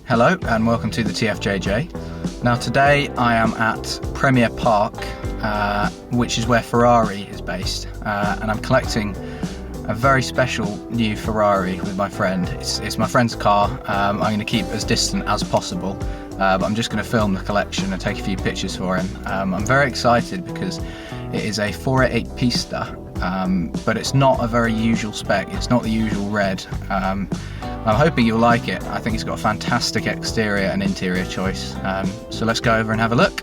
Hello and welcome to the TFJJ. Now today I am at Premier Park, which is where Ferrari is based, and I'm collecting a very special new Ferrari with my friend. It's my friend's car. I'm going to keep as distant as possible, but I'm just going to film the collection and take a few pictures for him. I'm very excited because it is a 488 Pista, but it's not a very usual spec. It's not the usual red. I'm hoping you'll like it. I think it's got a fantastic exterior and interior choice. So let's go over and have a look.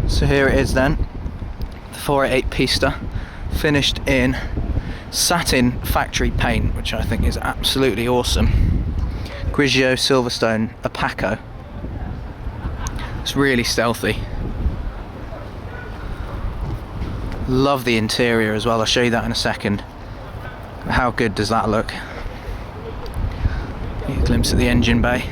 So here it is then, the 488 Pista, finished in satin factory paint, which I think is absolutely awesome. Grigio Silverstone Opaco. It's really stealthy. Love the interior as well, I'll show you that in a second. How good does that look? Get a glimpse at the engine bay.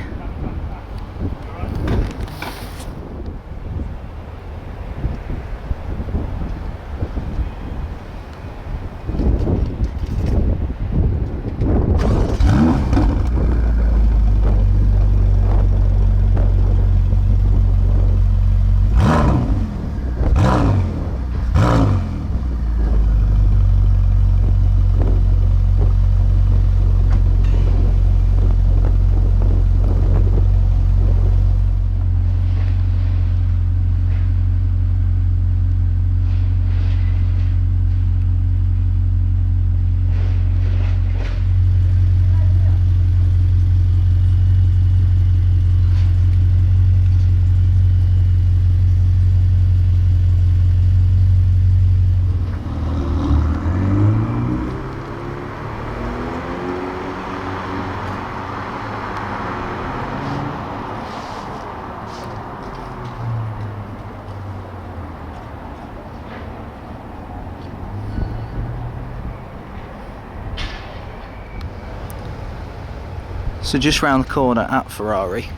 So just round the corner at Ferrari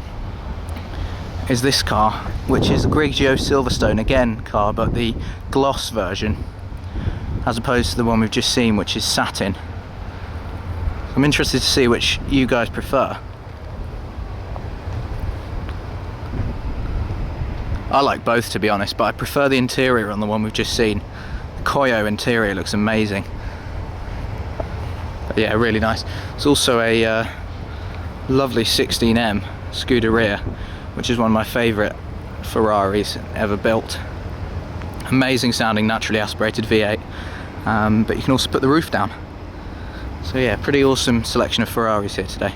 is this car, which is the Grigio Silverstone again car, but the gloss version, as opposed to the one we've just seen, which is satin. I'm interested to see which you guys prefer. I like both, to be honest, but I prefer the interior on the one we've just seen. The Cuoio interior looks amazing. But yeah, really nice. It's also a lovely 16M Scuderia, which is one of my favourite Ferraris ever built. Amazing sounding, naturally aspirated V8, but you can also put the roof down. So yeah, pretty awesome selection of Ferraris here today.